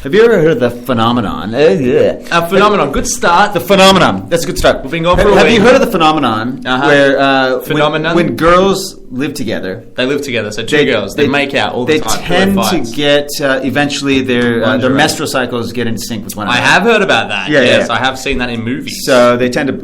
Have you ever heard of the phenomenon? A phenomenon. Good start. The phenomenon. That's a good start. We've been going for a Have week. you heard of the phenomenon where Phenomenon? when girls live together? They live together, so two girls. They make out all the time. They tend to get, eventually, their menstrual cycles get in sync with one another. I have heard about that. Yeah, yes, yeah. I have seen that in movies. So they tend to,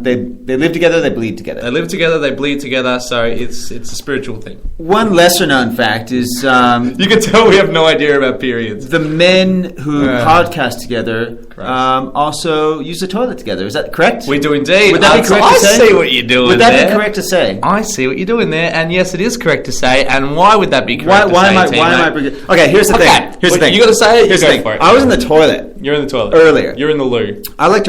they live together, they bleed together. They live together, they bleed together, so it's a spiritual thing. One lesser known fact is... you can tell we have no idea about periods. The men who podcast together also use the toilet together. Is that correct? We do indeed. Would that be correct to say? I see what you're doing there. Would that be correct to say? I see what you're doing there, and yes, it is correct to say. And why would that be correct to say? Why am I... Okay, here's the thing. Here's the thing. You got to say it. Here's the thing. For it. I was in the toilet. You're in the toilet earlier. You're in the loo. I like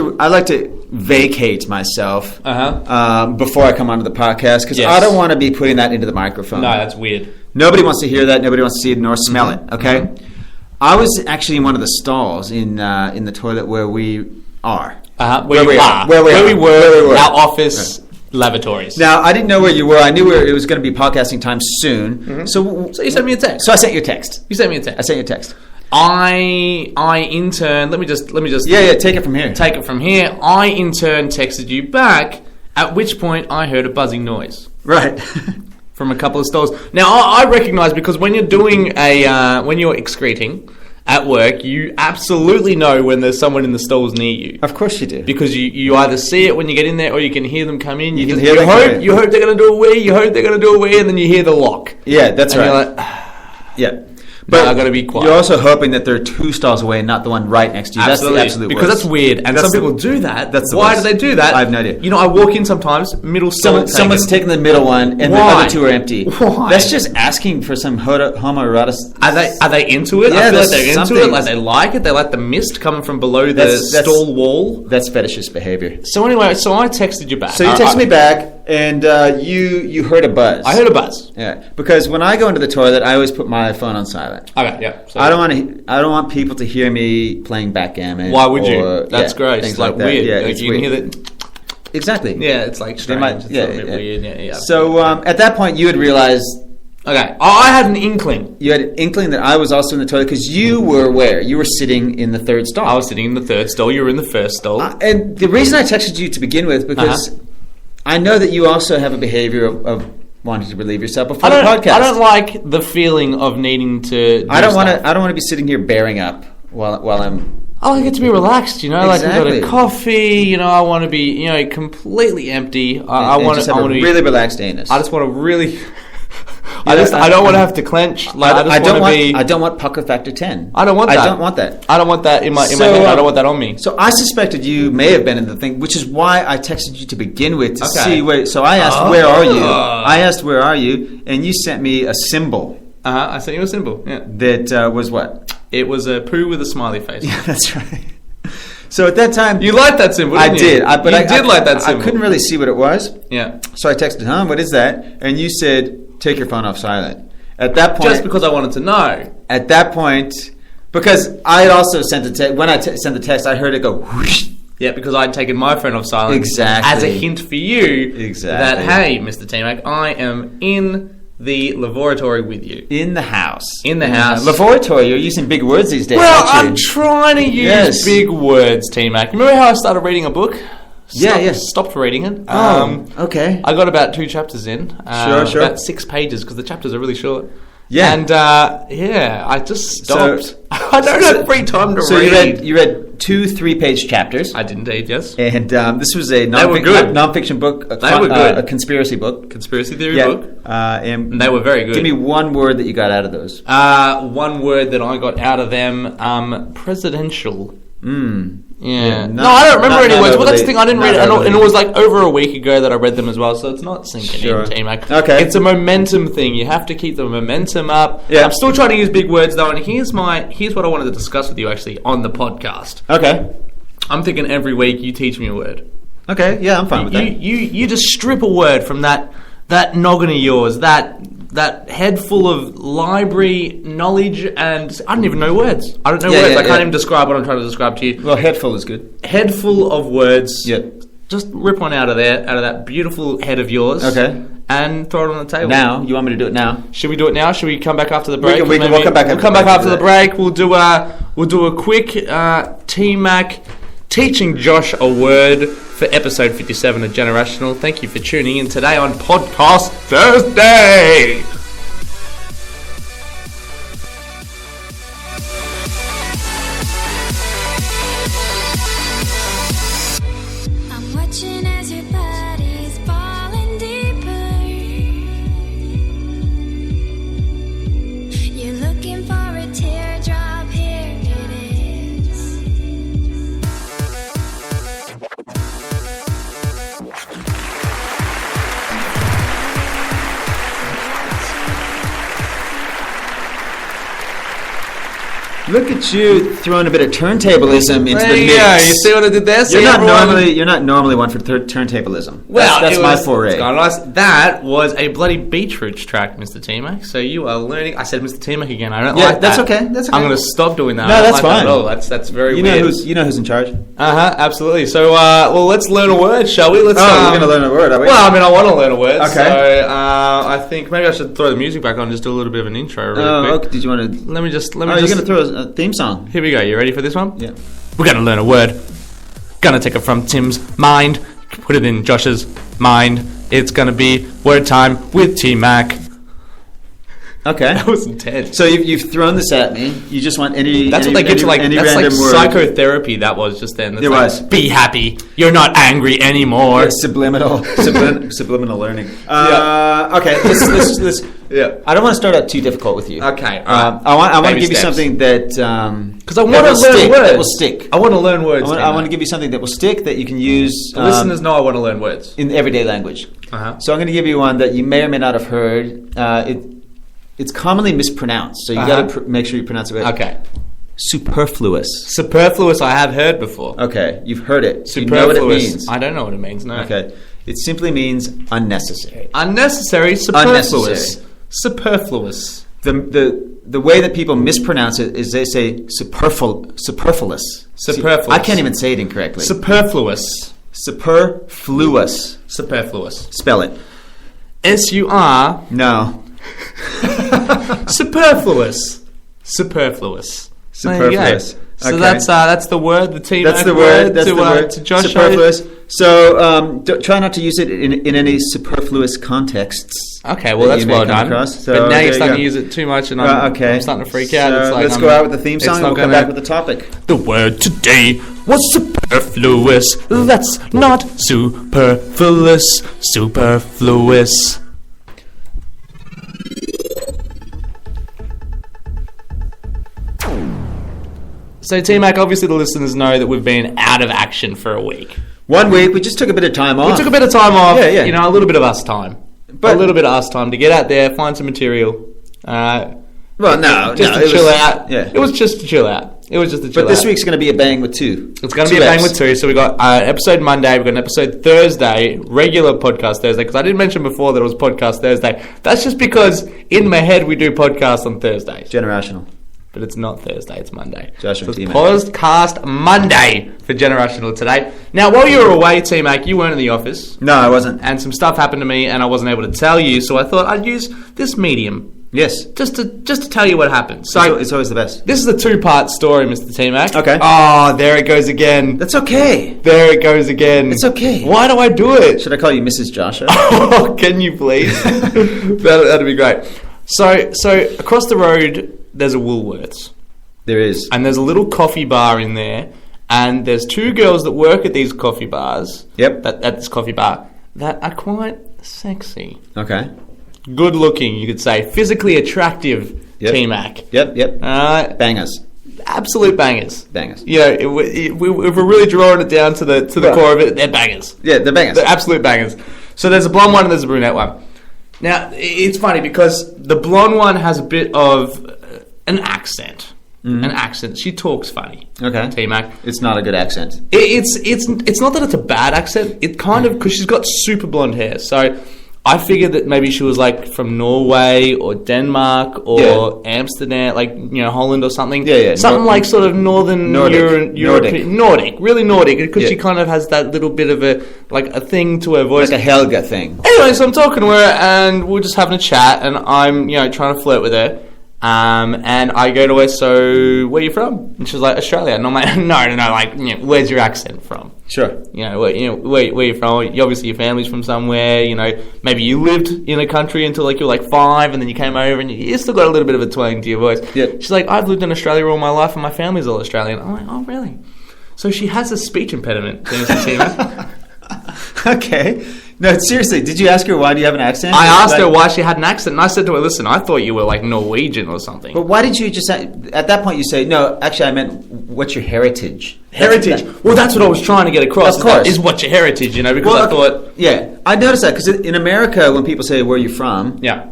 to vacate myself before I come onto the podcast because I don't want to be putting that into the microphone. No, that's weird. Nobody wants to hear that. Nobody wants to see it nor smell it. Okay. Mm-hmm. I was actually in one of the stalls in the toilet where we are. Where we were. Our office. Right. Lavatories. Now, I didn't know where you were. I knew it was going to be podcasting time soon. Mm-hmm. So you sent me a text. So I sent you a text. You sent me a text. I sent you a text. I in turn, let me just take it from here. Take it from here. I in turn texted you back, at which point I heard a buzzing noise. Right. From a couple of stalls. Now I recognise, because when you're doing when you're excreting at work, you absolutely know when there's someone in the stalls near you. Of course you do. Because you either see it when you get in there, or you can hear them come in. You hope they're going to do a wee. You hope they're going to do a wee, and then you hear the lock. Yeah, that's right. You're like, yeah. But I got to be quiet. You're also hoping that they're 2 stalls away and not the one right next to you. Absolutely. That's the absolute because worst. that's weird. And some people do that. Why do they do that? I have no idea. You know, I walk in sometimes, middle stall. Someone's taking the middle one, and the other 2 are empty. Why? That's just asking for some homoerotic. Are they into it? Yeah, I feel like they're into it. Like they like it. They like the mist coming from below the stall wall. That's fetishist behavior. So anyway, I texted you back. So you texted me back, and you heard a buzz. I heard a buzz. Yeah, because when I go into the toilet, I always put my phone on silent. Okay, yeah. So I don't want people to hear me playing backgammon. Why would you? That's gross. It's like weird. Yeah, like you can hear that. Exactly. Yeah, it's like strange. It's a little bit weird. Yeah. So at that point, you had realized. Okay, I had an inkling. You had an inkling that I was also in the toilet because you were where? You were sitting in the 3rd stall. I was sitting in the 3rd stall. You were in the 1st stall. And the reason I texted you to begin with, because I know that you also have a behavior of wanting to relieve yourself before the podcast. I don't like the feeling of needing to. I don't want to be sitting here bearing up while I'm. I like it to be relaxed, you know. Exactly. Like we got a coffee, you know. I want to be, you know, completely empty. I want to have a really relaxed anus. I just want to really. I don't want to have to clench. Like I don't want pucker factor 10. I don't want that. I don't want that. I don't want that in my head. I don't want that on me. So I suspected you may have been in the thing, which is why I texted you to begin with to see where. So I asked, "Where are you?" I asked, "Where are you?" And you sent me a symbol. I sent you a symbol. Yeah. That was what? It was a poo with a smiley face. Yeah, that's right. So at that time, you liked that symbol. Didn't I did. But I did like that symbol. I couldn't really see what it was. Yeah. So I texted, what is that? And you said, take your phone off silent. At that point, just because I wanted to know. At that point, because I had also sent a text. When I sent the text, I heard it go whoosh. Yeah, because I'd taken my phone off silent. Exactly. As a hint for you. Exactly. That, hey, Mr. T-Mac, I am in the laboratory with you. In the house. In the house. Laboratory, you're using big words these days, well, aren't you? I'm trying to use big words, T-Mac. Remember how I started reading a book? Stopped reading it. Okay. I got about 2 chapters in. Sure. About 6 pages, because the chapters are really short. Yeah. And, I just stopped. So, I don't have free time to read. So you read 2 3-page chapters. I did indeed, yes. And this was a non-fiction book. They were good. A conspiracy book. Conspiracy theory book. And they were very good. Give me one word that you got out of those. One word that I got out of them, presidential. Yeah. No, I don't remember any words. Well, that's the thing. I didn't read it. And it was like over a week ago that I read them as well, so it's not sinking in, T-Mac. Okay. It's a momentum thing. You have to keep the momentum up. Yeah. I'm still trying to use big words, though, and here's what I wanted to discuss with you, actually, on the podcast. Okay. I'm thinking every week you teach me a word. Okay, yeah, I'm fine with that. You just strip a word from that noggin of yours, that head full of library knowledge, and I don't even know words. I don't know words. I can't even describe what I'm trying to describe to you. Well, head full is good. Head full of words. Yeah. Just rip one out of that beautiful head of yours. Okay. And throw it on the table. Now? You want me to do it now? Should we do it now? Should we come back after the break? We'll come back. We'll come back after the break. We'll do we'll do a quick T-Mac teaching Josh a word for episode 57 of Generational. Thank you for tuning in today on Podcast Thursday. Look at you throwing a bit of turntablism into the mix. Yeah, you see what I did there? You're not normally one for turntablism. Well, that's my foray. It's kind of nice. That was a bloody Beetroots track, Mr. T-Mac. So you are learning. I said Mr. T-Mac again. I don't like that. That's okay. That's okay. I'm going to stop doing that. No, that's fine. That's very weird. You know who's in charge. Absolutely. So, let's learn a word, shall we? We're going to learn a word, are we? Well, I mean, I want to learn a word. Okay. So, I think maybe I should throw the music back on and just do a little bit of an intro really quick. Did you want to? Let me just. You're going to throw a theme song. Here we go. You ready for this one? Yeah. We're going to learn a word. Gonna take it from Tim's mind, put it in Josh's mind. It's going to be word time with T-Mac. Okay. That was intense. So you've thrown this at me. You just want any. That's any, what they get any, to like. Any that's like random word. Psychotherapy. That was just then. It was. Be happy. You're not angry anymore. Yeah, subliminal learning. Okay. Let's. Yeah. I don't want to start out too difficult with you. Okay. I want to give you something that. Because I want to learn words. That will stick. I want to learn words. I want to give you something that will stick that you can use. The listeners know I want to learn words in everyday language. So I'm going to give you one that you may or may not have heard. It's commonly mispronounced, so you got to make sure you pronounce it right. Okay. Superfluous. Superfluous, I have heard before. Okay, you've heard it. Superfluous. You know what it means. I don't know what it means, no. Okay. It simply means unnecessary. Unnecessary, superfluous. Unnecessary. Superfluous. The way that people mispronounce it is they say superfluous. Superfluous. See, I can't even say it incorrectly. Superfluous. Superfluous. Superfluous. Spell it. S-U-R... No. Superfluous. Superfluous. Superfluous. So okay. that's the word. The team. That's the word. That's the word. To Josh. Superfluous. So try not to use it in any superfluous contexts. Okay, well that's well done. So, but now you're starting to use it too much, and I'm starting to freak out. It's like let's go out with the theme song, and we'll come back with the topic. The word today was superfluous. That's not superfluous. Superfluous. So, T-Mac, obviously the listeners know that we've been out of action for a week. 1 week. We just took a bit of time off. We took a bit of time off. Yeah. You know, a little bit of us time. But a little bit of us time to get out there, find some material. Just to chill out. Yeah. It was just to chill out. But this week's going to be a bang with two. It's going to be a bang with two. So we got an episode Monday, we've got an episode Thursday, regular podcast Thursday, because I didn't mention before that it was podcast Thursday. That's just because in my head we do podcasts on Thursdays. Generational. But it's not Thursday, it's Monday. Josh and T-Mac. Podcast Monday for Generational today. Now, while you were away, T-Mac, you weren't in the office. No, I wasn't. And some stuff happened to me and I wasn't able to tell you, so I thought I'd use this medium. Yes. Just to tell you what happened. So it's always the best. This is a two-part story, Mr. T-Mac. Okay. Oh, there it goes again. That's okay. There it goes again. It's okay. Why do I do it? Should I call you Mrs. Joshua? Oh, can you please? That'd be great. So across the road, there's a Woolworths. There is. And there's a little coffee bar in there. And there's two girls that work at these coffee bars. Yep. At this coffee bar. That are quite sexy. Okay. Good looking, you could say. Physically attractive, yep. T-Mac. Yep. Bangers. Absolute bangers. Bangers. You know, if we're really drawing it down to the core of it, they're bangers. Yeah, they're bangers. They're absolute bangers. So there's a blonde one and there's a brunette one. Now, it's funny because the blonde one has a bit of an accent. Mm-hmm. An accent. She talks funny. Okay. T-Mac. It's not a good accent. It's not that it's a bad accent. It kind of, because she's got super blonde hair. So I figured that maybe she was like from Norway or Denmark or Amsterdam, like, you know, Holland or something. Yeah. Something like sort of Northern European. Nordic. Really Nordic. Because she kind of has that little bit of a thing to her voice. Like a Helga thing. Anyway, so I'm talking to her and we're just having a chat and I'm, you know, trying to flirt with her. And I go to her, so where are you from? And she's like, Australia. And I'm like, no, like, where's your accent from? Sure. Where you from? Obviously, your family's from somewhere. Maybe you lived in a country until like you were like 5, and then you came over, and you still got a little bit of a twang to your voice. Yeah. She's like, I've lived in Australia all my life, and my family's all Australian. I'm like, oh, really? So she has a speech impediment, Okay. No, seriously, did you ask her why do you have an accent? I asked her why she had an accent, and I said to her, listen, I thought you were like Norwegian or something. But why did you just, at that point you say, no, actually I meant, what's your heritage? Heritage? Well, that's what I was trying to get across. Of course. Is what's your heritage, because I thought... Yeah, I noticed that, because in America, when people say, where are you from? Yeah.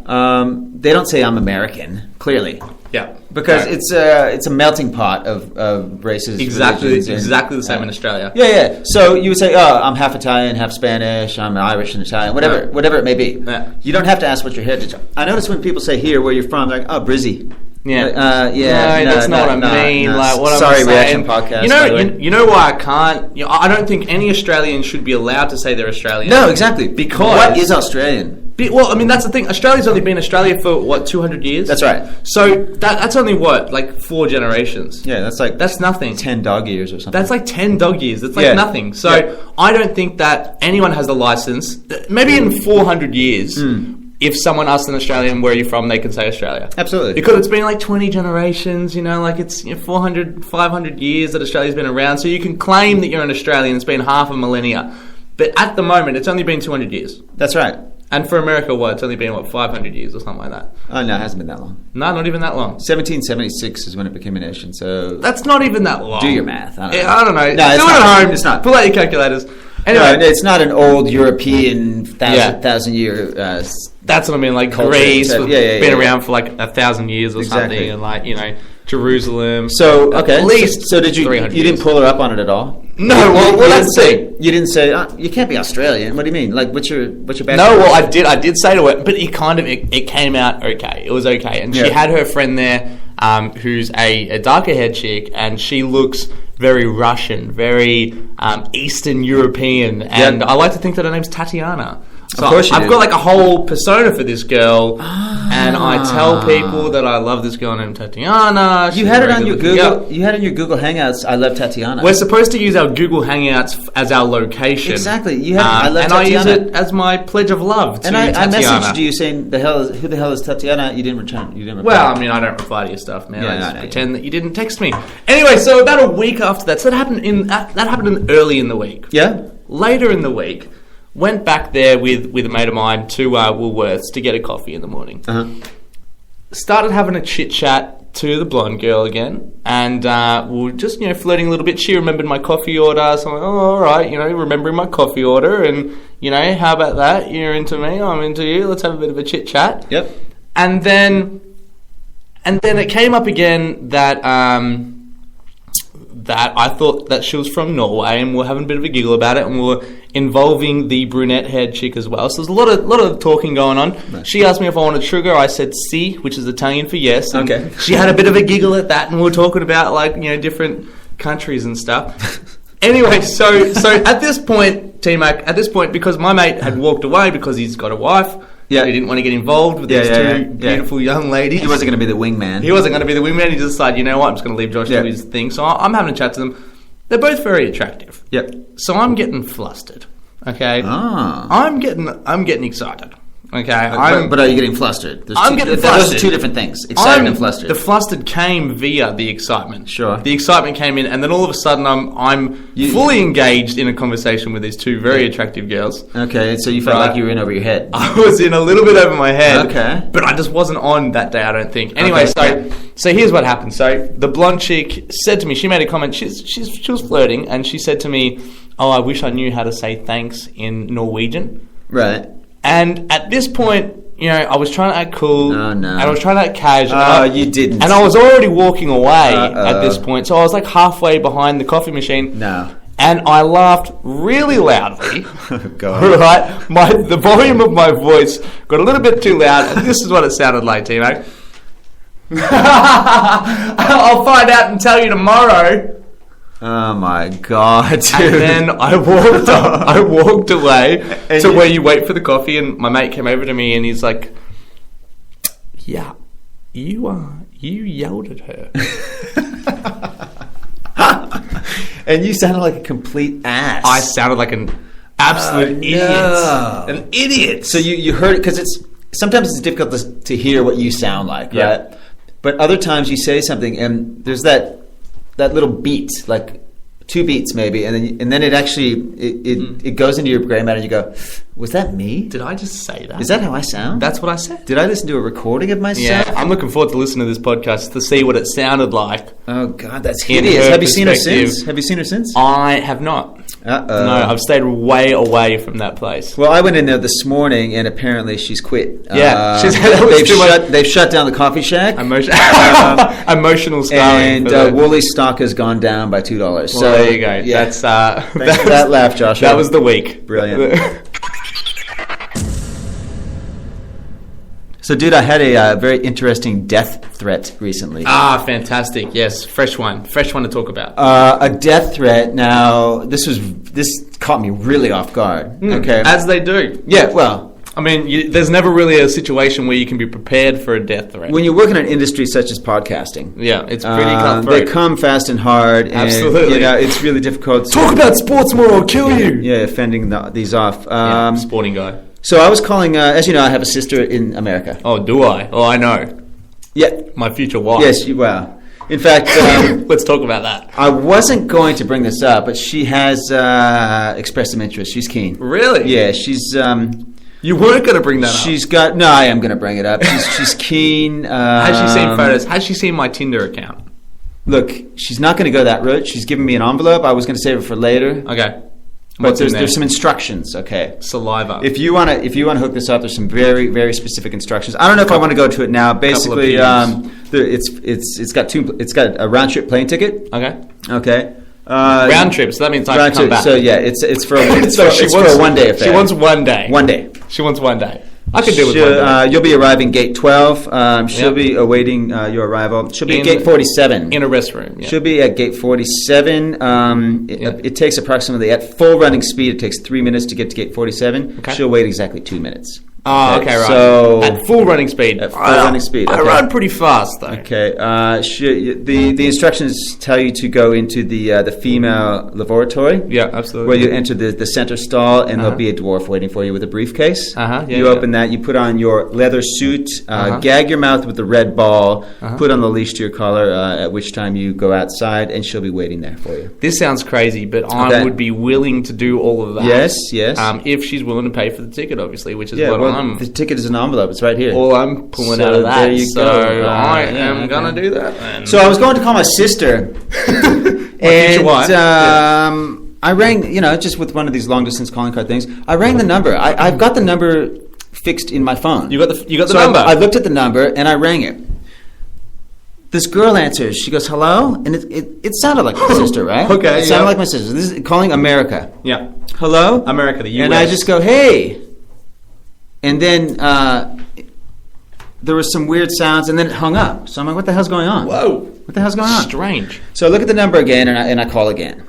They don't say, I'm American, clearly. Yeah. Because it's a melting pot of races. Exactly the same in Australia. Yeah. So you would say, oh, I'm half Italian, half Spanish, I'm Irish and Italian, whatever it may be. Yeah. You don't have to ask what your heritage is. I notice when people say here, where you're from, they're like, oh, Brizzy. Yeah. That's not what I mean. No. Like, what Sorry, I'm saying. Reaction Podcast. You know why I can't? I don't think any Australian should be allowed to say they're Australian. No, exactly. Because what is Australian? That's the thing. Australia's only been Australia for 200 years? That's right. So that's only 4 generations. Yeah, that's nothing. 10 dog years or something. That's like 10 dog years. That's like nothing. So I don't think that anyone has the license. Maybe in 400 years, if someone asks an Australian, where are you from, they can say Australia. Absolutely. Because it's been like 20 generations, it's 400, 500 years that Australia's been around. So you can claim that you're an Australian. It's been half a millennia. But at the moment, it's only been 200 years. That's right. And for America, it's only been, 500 years or something like that? Oh, no, it hasn't been that long. No, not even that long. 1776 is when it became a nation, so... That's not even that long. Do your math. I don't know. No, do it at home. It's not. Pull out your calculators. Anyway. No, it's not an old European thousand year... that's what I mean, like Greece, been around for like 1,000 years or something, and Jerusalem. So, okay. At least so did you didn't pull her up on it at all? No, well, that's the thing. You didn't say, you can't be Australian. What do you mean? Like, what's your background? No, well, I did say to her, but it came out okay. It was okay. And she had her friend there, who's a darker haired chick, and she looks very Russian, very Eastern European, and I like to think that her name's Tatiana. So of course I've got like a whole persona for this girl, and I tell people that I love this girl named Tatiana. You had it on your Google. You had in your Google Hangouts. I love Tatiana. We're supposed to use our Google Hangouts as our location. Exactly. You had. I love and Tatiana. I use it as my pledge of love to Tatiana. I messaged you saying, who the hell is Tatiana? You didn't return. You didn't reply. Well, I mean, I don't reply to your stuff, man. I just pretend that you didn't text me. Anyway, so about a week after that, so that happened early in the week. Yeah. Later in the week. Went back there with a mate of mine to Woolworths to get a coffee in the morning. Uh-huh. Started having a chit-chat to the blonde girl again, and we were just, flirting a little bit. She remembered my coffee order, so I'm like, oh, all right, remembering my coffee order, and, how about that? You're into me, I'm into you, let's have a bit of a chit-chat. Yep. And then it came up again that I thought that she was from Norway, and we were having a bit of a giggle about it, and we were involving the brunette-haired chick as well. So there's a lot of talking going on. Right. She asked me if I wanted sugar. I said si, which is Italian for yes. And okay. She had a bit of a giggle at that, and we were talking about different countries and stuff. Anyway, so at this point, T-Mac, because my mate had walked away because he's got a wife. Yeah, he didn't want to get involved with these two beautiful young ladies. He wasn't going to be the wingman. He just decided, you know what, I'm just going to leave Josh to do his thing. So I'm having a chat to them. They're both very attractive. Yep. So I'm getting flustered. Okay. I'm getting excited. Okay, but are you getting flustered? I'm getting flustered. Those are two different things. Excited and flustered. The flustered came via the excitement. Sure. The excitement came in, and then all of a sudden, I'm fully engaged in a conversation with these two very attractive girls. Okay, so you felt like you were in over your head. I was in a little bit over my head. Okay. But I just wasn't on that day, I don't think. Anyway, so here's what happened. So the blonde chick said to me, she made a comment. She was flirting, and she said to me, "Oh, I wish I knew how to say thanks in Norwegian." Right. And at this point, I was trying to act cool. Oh, no. And I was trying to act casual. Oh, you didn't. And I was already walking away at this point. So I was like halfway behind the coffee machine. No. And I laughed really loudly. God. Right? The volume of my voice got a little bit too loud. And this is what it sounded like, Timo. I'll find out and tell you tomorrow. Oh my God, dude. And then I walked away to where you wait for the coffee, and my mate came over to me and he's like, yeah. You yelled at her. And you sounded like a complete ass. I sounded like an absolute idiot. No. An idiot. So you heard it, because sometimes it's difficult to hear what you sound like, right? But other times you say something and there's that little beat, like 2 beats maybe, and then it actually it goes into your gray matter and you go, was that me? Did I just say that? Is that how I sound? That's what I said. Did I listen to a recording of myself? Yeah, I'm looking forward to listening to this podcast to see what it sounded like. Oh God, that's hideous. Have you seen her since? I have not. Uh-oh. No, I've stayed way away from that place. Well, I went in there this morning and apparently she's quit. Yeah, they've shut down the coffee shack. Emotional scarring. And Woolly stock has gone down by $2. Well, so there you go. Yeah. That's thanks for that laugh, Joshua. That was the week. Brilliant. So, dude, I had a very interesting death threat recently. Ah, fantastic. Yes, fresh one to talk about. A death threat. Now, this caught me really off guard. Okay, as they do. Yeah, well, I mean, there's never really a situation where you can be prepared for a death threat. When you work in an industry such as podcasting, yeah, it's pretty cutthroat. They come fast and hard. And, absolutely, it's really difficult. Talk about sports more, I'll kill you. Yeah, fending these off. Sporting guy. So I was calling, as you know, I have a sister in America. Oh, do I? Oh, I know. Yeah. My future wife. Yes, well, in fact... let's talk about that. I wasn't going to bring this up, but she has expressed some interest. She's keen. Really? Yeah, she's... you weren't going to bring that up. No, I am going to bring it up. She's keen. Has she seen photos? Has she seen my Tinder account? Look, she's not going to go that route. She's given me an envelope. I was going to save it for later. Okay. But there's some instructions, okay? Saliva. If you want to hook this up, there's some very, very specific instructions. I don't know if I want to go to it now. Basically, it's got a round trip plane ticket. Okay. Round trip, so that means I have to come back. So yeah, it's for a 1 day affair. She wants 1 day. 1 day. She wants 1 day. I could do with 1 day. You'll be arriving gate 12. She'll be awaiting your arrival. She'll be at gate 47. In a restroom. Yeah. She'll be at gate 47. It takes approximately, at full running speed, it takes 3 minutes to get to gate 47. Okay. She'll wait exactly 2 minutes. Oh, okay, right. So at full running speed. I run pretty fast, though. Okay. The instructions tell you to go into the female lavatory. Yeah, absolutely. Where you enter the center stall, and there'll be a dwarf waiting for you with a briefcase. You open that. You put on your leather suit. Gag your mouth with the red ball. Put on the leash to your collar. At which time you go outside, and she'll be waiting there for you. This sounds crazy, but I would be willing to do all of that. Yes. If she's willing to pay for the ticket, obviously, which is what the ticket is an envelope. It's right here. All I'm pulling out of that. There you go. I am going to do that then. So I was going to call my sister. And I rang, just with one of these long distance calling card things. I rang the number. I've got the number fixed in my phone. You got the number? I looked at the number and I rang it. This girl answers. She goes, hello? And it sounded like my sister, right? Okay. It sounded like my sister. This is calling America. Yeah. Hello? America, the US. And I just go, hey. And then there was some weird sounds, and then it hung up. So I'm like, what the hell's going on? Whoa. What the hell's going on? Strange. So I look at the number again, and I call again.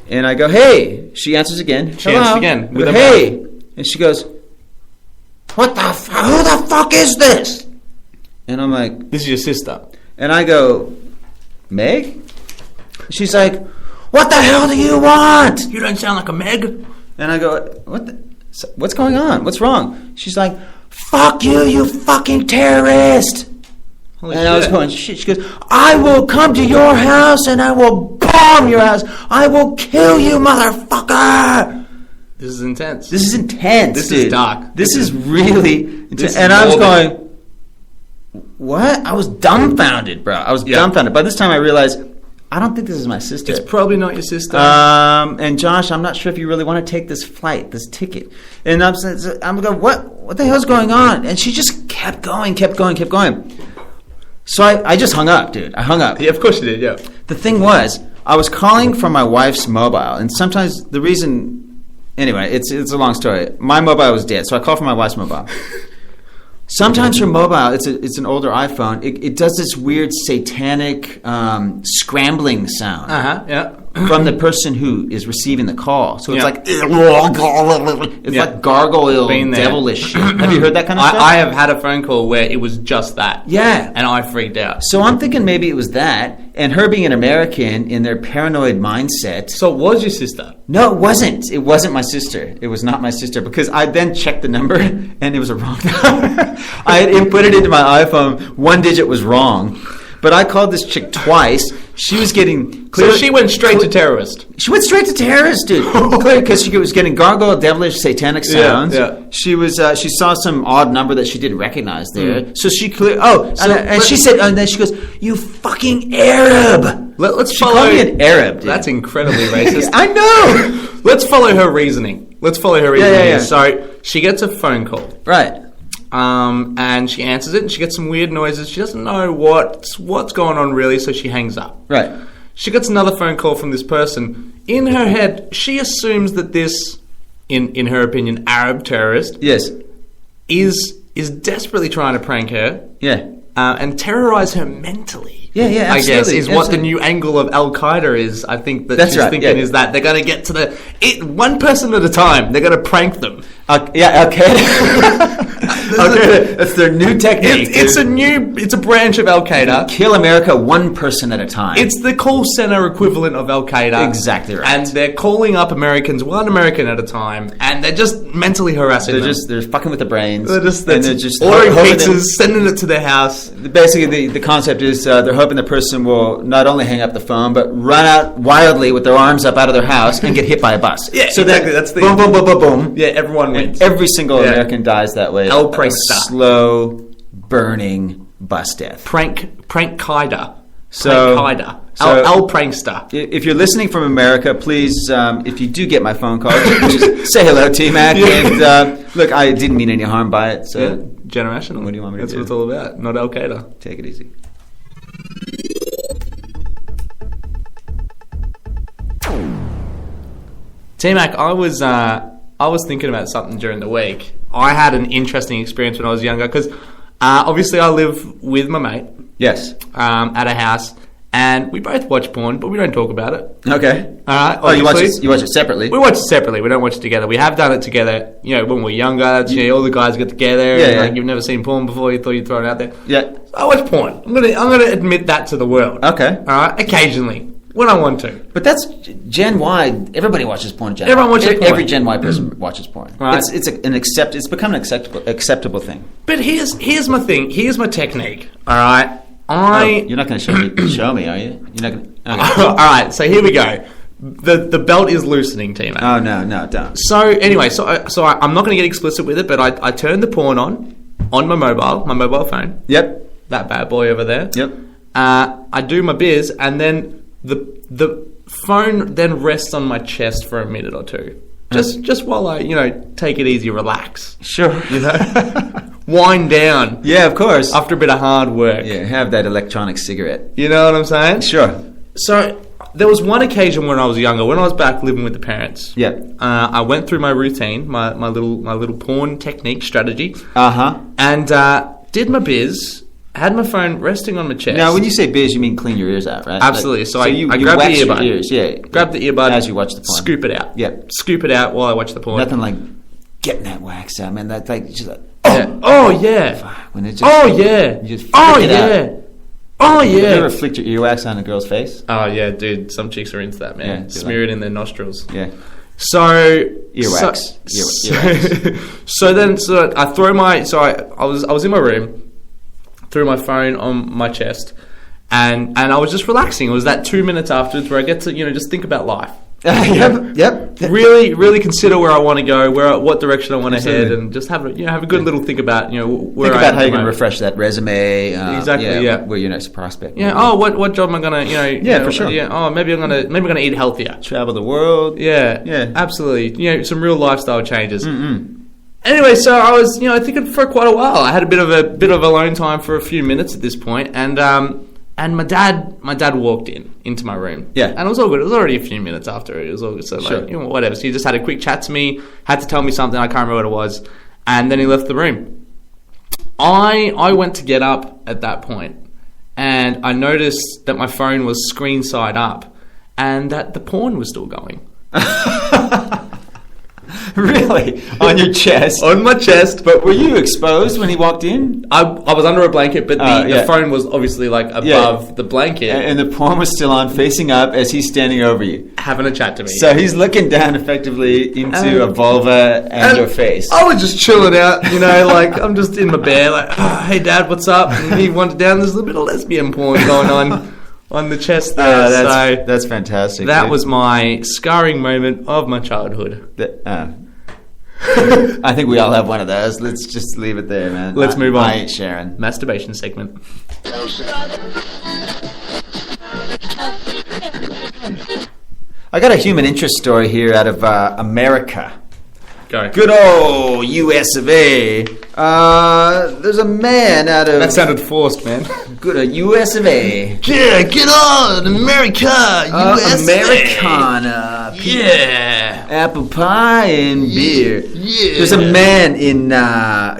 And I go, hey. She answers again. She answers again. With hey. And she goes, who the fuck is this? And I'm like... This is your sister. And I go, Meg? She's like, what the hell do you want? You don't sound like a Meg. And I go, what's going on? What's wrong? She's like, fuck you, you fucking terrorist. Holy and shit. I was going, shit. She goes, I will come to your house and I will bomb your house. I will kill you, motherfucker. This is intense. This is intense, This dude. is dark. This is really intense. And I was going... What? I was dumbfounded, bro. I was dumbfounded. By this time, I realized I don't think this is my sister. It's probably not your sister. And Josh, I'm not sure if you really want to take this flight, this ticket. And I'm going, what the hell's going on? And she just kept going. So I just hung up, dude. I hung up. Yeah, of course you did. Yeah. The thing was, I was calling from my wife's mobile, and sometimes the reason, anyway, it's a long story. My mobile was dead, so I called from my wife's mobile. Sometimes her mobile, it's an older iPhone, it does this weird satanic scrambling sound. Yeah. from the person who is receiving the call. So it's like gargoyle, devilish shit. Have you heard that kind of stuff? I have had a phone call where it was just that. Yeah. And I freaked out. So I'm thinking maybe it was that, and her being an American in their paranoid mindset. So it was your sister? No, it wasn't. It wasn't my sister. It was not my sister, because I then checked the number and it was a wrong number. I had inputted into my iPhone, one digit was wrong. But I called this chick twice. She was getting clear. So she went straight to terrorist. She went straight to terrorist, dude. Clear, because she was getting gargoyle, devilish, satanic sounds. Yeah. She was. She saw some odd number that she didn't recognize there. So she cleared. And she said, and then she goes, "You fucking Arab." Let's she follow. Called me an Arab. Dude. That's incredibly racist. I know. Let's follow her reasoning. Yeah. So she gets a phone call. Right. And she answers it, and she gets some weird noises. She doesn't know what's going on really, so she hangs up. Right. She gets another phone call from this person. In her head, she assumes that this, in her opinion, Arab terrorist, yes, is desperately trying to prank her. Yeah. And terrorize her mentally. Yeah, absolutely. I guess is what the new angle of Al Qaeda is. I think that's she's thinking is that they're going to get to one person at a time. They're going to prank them. Al Qaeda. Okay, that's their new technique. It's a branch of Al Qaeda. Kill America one person at a time. It's the call center equivalent of Al Qaeda. Exactly right. And they're calling up Americans one American at a time, and they're just mentally harassing them. They're fucking with the brains. They're just ordering pizzas, sending it to their house. Basically, the concept is they're hoping the person will not only hang up the phone, but run out wildly with their arms up out of their house and get hit by a bus. Yeah, so exactly. That's the boom, boom, boom, boom, boom. Yeah, everyone wins. Every single American dies that way. Prankster. Slow, burning bus death. Prankida. Al Prankster. If you're listening from America, please, if you do get my phone call, just say hello, T-Mac. And look, I didn't mean any harm by it. So generational. What do you want me to do? That's what it's all about. Not Al Qaeda. Take it easy. T-Mac, I was thinking about something during the week. I had an interesting experience when I was younger because obviously I live with my mate. Yes. At a house, and we both watch porn, but we don't talk about it. Okay. All right. Oh, you watch it separately? We watch it separately. We don't watch it together. We have done it together. You know, when we're younger, all the guys get together. Yeah, and, you've never seen porn before. You thought you'd throw it out there. Yeah. So I watch porn. I'm gonna admit that to the world. Okay. All right. Occasionally. When I want to. But that's Gen Y. Everybody watches porn. Everyone watches porn. Every Gen Y person watches porn. Right. It's become an acceptable thing. But here's my thing. Here's my technique. All right. You're not going to show me, are you? You're not going to. Okay. All right. So here we go. The belt is loosening, T-Mac. Oh no, don't. So anyway, I'm not going to get explicit with it, but I turned the porn on my mobile phone. Yep. That bad boy over there. Yep. I do my biz, and then the phone then rests on my chest for a minute or two, just while I take it easy, relax. Sure. Wind down. Yeah, of course. After a bit of hard work. Yeah, have that electronic cigarette. You know what I'm saying? Sure. So there was one occasion when I was younger, when I was back living with the parents. Yeah. I went through my routine, my little porn technique strategy. Uh-huh. And did my biz. Had my phone resting on my chest. Now, when you say biz, you mean clean your ears out, right? Absolutely. Like, I grabbed the earbud. Your ears, yeah. Grab the earbud as you watch the porn. Scoop it out. Yeah. Scoop it out while I watch the porn. Nothing like getting that wax out, man. That's like just like oh yeah. When it just, yeah. You just oh yeah. Oh yeah. Have you ever flicked your earwax on a girl's face? Oh yeah, dude. Some chicks are into that, man. Yeah, smear it in their nostrils. Yeah. So earwax. So I throw my I was in my room. Threw my phone on my chest, and I was just relaxing. It was that 2 minutes afterwards where I get to just think about life. Yep. Really consider where I want to go, what direction I want to head, and just have a good little think about where think about how you're going to refresh that resume. Exactly. Yeah. Where your next prospect. Yeah. Oh, what job am I going to? For sure. Yeah. Oh, maybe I'm gonna eat healthier. Travel the world. Yeah. Yeah. Absolutely. Some real lifestyle changes. Mm-mm. Anyway, so I was, thinking for quite a while. I had a bit of alone time for a few minutes at this point, and my dad walked into my room. Yeah, and it was all good. It was already a few minutes after. It was all good. So sure. Whatever. So he just had a quick chat to me, had to tell me something. I can't remember what it was, and then he left the room. I went to get up at that point, and I noticed that my phone was screen side up, and that the porn was still going. Really? On your chest? On my chest. But were you exposed when he walked in? I was under a blanket, but the phone was obviously like above the blanket. And the porn was still on, facing up as he's standing over you. Having a chat to me. So he's looking down effectively into a vulva and your face. I was just chilling out, like I'm just in my bed, like, hey Dad, what's up? And he wanted down, there's a bit of lesbian porn going on the chest there. That's fantastic. That was my scarring moment of my childhood. I think we all have one of those. Let's just leave it there, man. Let's move on. I ain't sharing. Masturbation segment. I got a human interest story here out of America. Go. Good old US of A. There's a man out of... That sounded forced, man. Good old US of A. Yeah, get on! America! US Americana. Yeah. Apple pie and beer. Yeah. There's a man in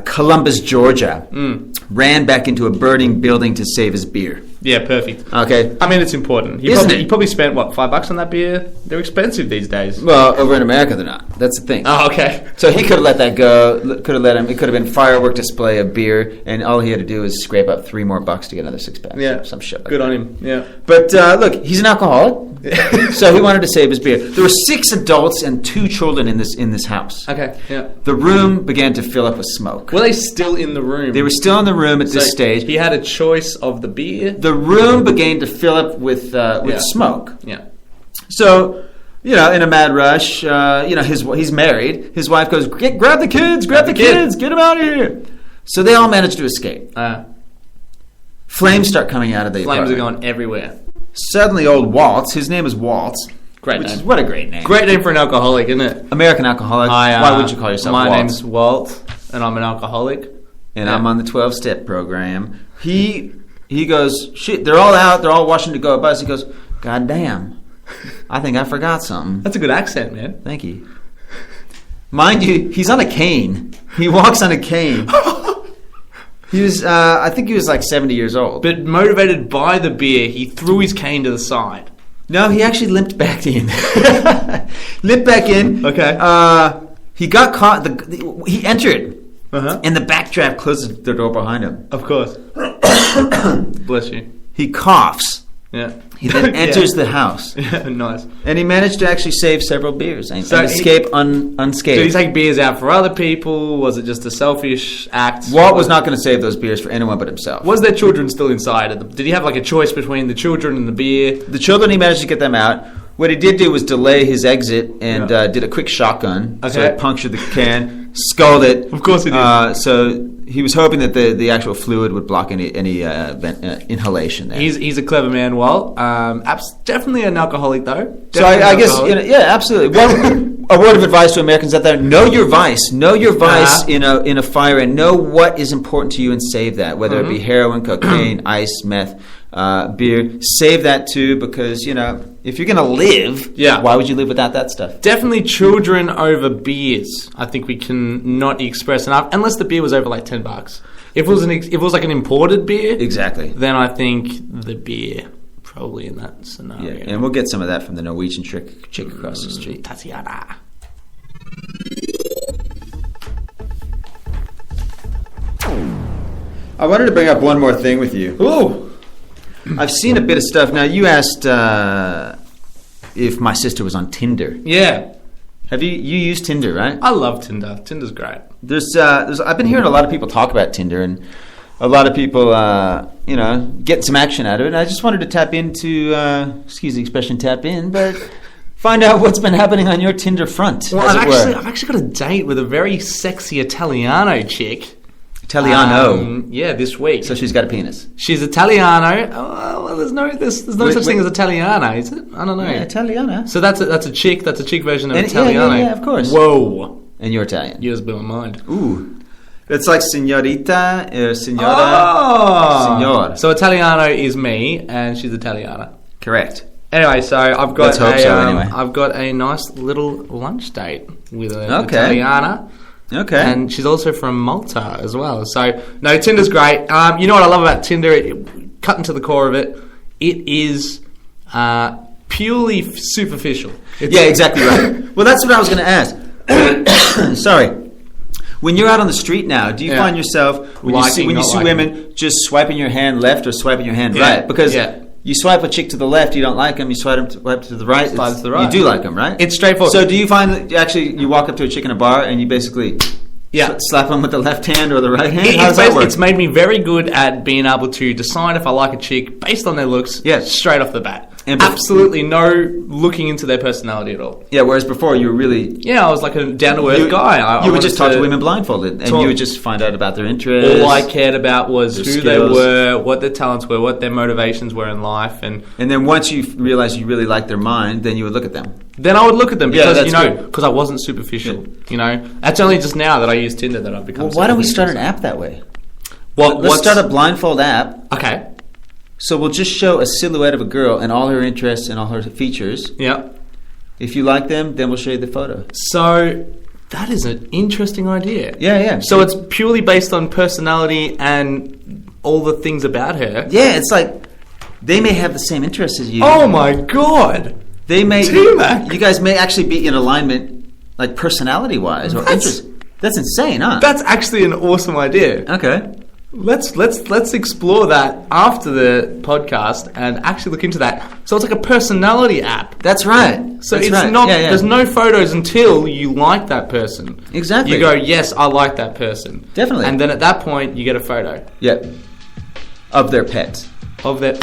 Columbus, Georgia. Ran back into a burning building to save his beer. Yeah, perfect. Okay. I mean, it's important. He probably spent, what, $5 on that beer? They're expensive these days. Well, over in America, they're not. That's the thing. Oh, okay. So he could have let that go. Could have let him. It could have been firework display of beer, and all he had to do was scrape up $3 more to get another 6-pack. Yeah. Some shit like Good that. on him. Yeah. But look, he's an alcoholic. So he wanted to save his beer. There were 6 adults and 2 children in this house. Okay, yeah. The room began to fill up with smoke. Were they still in the room? They were still in the room at this stage. He had a choice of the beer. The room began to fill up with smoke. Yeah. So, in a mad rush, he's married. His wife goes, grab the kids, grab the kids, get them out of here. So they all managed to escape. Flames start coming out of the Flames apartment. are going everywhere. Suddenly, old Waltz, his name is Waltz. Great name. What a great name. Great name for an alcoholic, isn't it? American alcoholic. Why would you call yourself My Waltz? name's Walt, and I'm an alcoholic. And I'm on the 12-step program. He goes, shit, they're all out. They're all washing to go a bus. He goes, God damn, I think I forgot something. That's a good accent, man. Thank you. Mind you, he's on a cane. He walks on a cane. He was, I think he was like 70 years old. But motivated by the beer, he threw his cane to the side. No, he actually limped back in. Limped back in. Okay. He got caught. He entered. Uh-huh. And the backdraft closes the door behind him. Of course. Bless you. He coughs. Yeah. He then enters the house. Yeah, nice. And he managed to actually save several beers and escape unscathed. Did he take beers out for other people? Was it just a selfish act? Walt was not going to save those beers for anyone but himself. Was there children still inside? Did he have like a choice between the children and the beer? The children, he managed to get them out. What he did do was delay his exit and did a quick shotgun. Okay. So he punctured the can, sculled it. Of course he did. So he was hoping that the actual fluid would block any inhalation there. He's a clever man, Walt. Definitely an alcoholic, though. So I guess, absolutely. A word of advice to Americans out there: know your vice. Know your vice in a fire, and know what is important to you, and save that. Whether it be heroin, cocaine, ice, meth, beer, save that too, because if you're going to live, why would you live without that stuff? Definitely children over beers. I think we can not express enough, unless the beer was over like $10. If it was like an imported beer, exactly, then I think the beer probably in that scenario. Yeah, and we'll get some of that from the Norwegian chick across the street, Tatiana. I wanted to bring up one more thing with you. Ooh. I've seen a bit of stuff. Now, you asked if my sister was on Tinder. Yeah. Have you used Tinder, right? I love Tinder. Tinder's great. I've been hearing a lot of people talk about Tinder, and a lot of people, getting some action out of it. And I just wanted to tap into, excuse the expression, tap in, but find out what's been happening on your Tinder front. Well, I've actually got a date with a very sexy Italiano chick. Italiano. Yeah, this week. So she's got a penis. She's Italiano. Oh, well, there's no such thing as Italiana, is it? I don't know. Yeah, Italiana. So that's a chick. That's a chick version of Italiano. Yeah, of course. Whoa. And you're Italian. You just blew my mind. Ooh. It's like signorita, signora, signor. So Italiano is me, and she's Italiana. Correct. Anyway, so I've got anyway. I've got a nice little lunch date with an Italiana. Okay. And she's also from Malta as well. So, no, Tinder's great. You know what I love about Tinder? Cutting to the core of it, it is purely superficial. Yeah, exactly right. Well, that's what I was going to ask. Sorry. When you're out on the street now, do you find yourself, when you see women, just swiping your hand left or swiping your hand right? Because you swipe a chick to the left, you don't like them. You swipe to the right, you do like them, right? It's straightforward. So do you find that actually you walk up to a chick in a bar and you basically slap them with the left hand or the right hand? How does that work? It's made me very good at being able to decide if I like a chick based on their looks straight off the bat. And absolutely no looking into their personality at all. Yeah, whereas before you were really... Yeah, I was like a down-to-earth guy. You would just talk to women blindfolded, and you would just find out about their interests. All I cared about was who skills. They were, what their talents were, what their motivations were in life. And then once you realized you really liked their mind, then you would look at them. Then I would look at them because, because I wasn't superficial. Yeah. That's only just now that I use Tinder that I've become superficial. Why don't we start an app that way? Well, let's start a blindfold app. Okay. So we'll just show a silhouette of a girl and all her interests and all her features. Yeah. If you like them, then we'll show you the photo. So that is an interesting idea. Yeah. So it's purely based on personality and all the things about her. Yeah, it's like they may have the same interests as you. Oh my God. They may. T-Mac. You guys may actually be in alignment, like personality-wise or interest. That's insane, huh? That's actually an awesome idea. Okay. Let's explore that after the podcast and actually look into that. So it's like a personality app. That's right. So it's not. There's no photos until you like that person. Exactly. You go, yes, I like that person. Definitely. And then at that point, you get a photo. Yeah. Of their pet. Of their.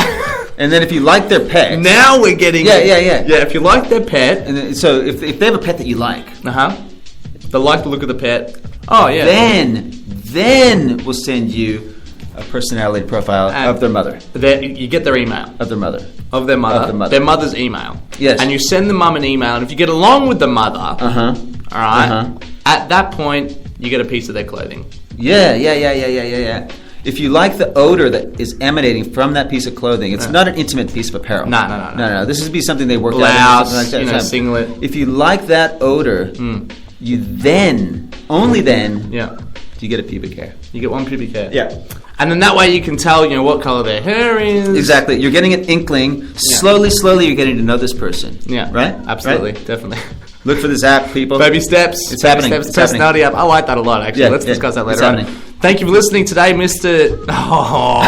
And then if you like their pet. Now we're getting. Yeah. Yeah. If you like their pet. And then, so if they have a pet that you like. They like the look of the pet. Oh yeah. Then we'll send you a personality profile of their mother. You get their email. Of their mother. Of their mother. Their mother's email. Yes. And you send the mum an email, and if you get along with the mother, all right, at that point, you get a piece of their clothing. Yeah. If you like the odor that is emanating from that piece of clothing, it's not an intimate piece of apparel. No. This would be something they work out. Blouse, singlet. If you like that odor, you then, only then, you get a pubic hair. You get one pubic hair. Yeah. And then that way you can tell, what color their hair is. Exactly. You're getting an inkling. Slowly, you're getting to know this person. Yeah. Right? Absolutely. Right? Definitely. Look for this app, people. Baby steps. It's happening. Steps. It's personality app. I like that a lot, actually. Let's discuss that later on. Thank you for listening today, Mr. Well,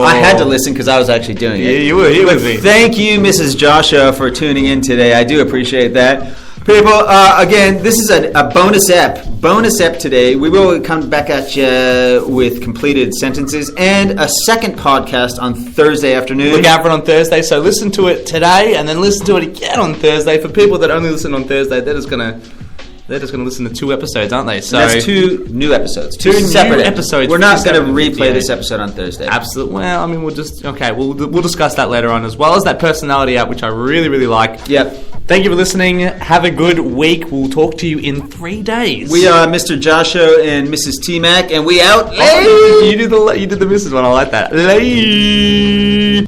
I had to listen because I was actually doing it. Yeah, you were. Thank you, Mrs. Joshua, for tuning in today. I do appreciate that. People, again, this is a bonus ep. Bonus ep today. We will come back at you with completed sentences and a second podcast on Thursday afternoon. Look out for it on Thursday. So listen to it today and then listen to it again on Thursday. For people that only listen on Thursday, they're just gonna listen to 2 episodes, aren't they? So and that's 2 new episodes. 2 separate episodes. We're not going to replay this episode on Thursday. Absolutely. Well, I mean, we'll discuss that later on, as well as that personality app, which I really, really like. Yep. Thank you for listening. Have a good week. We'll talk to you in 3 days. We are Mr. Joshua and Mrs. T-Mac, and we out. You did the Mrs. one. I like that. Late.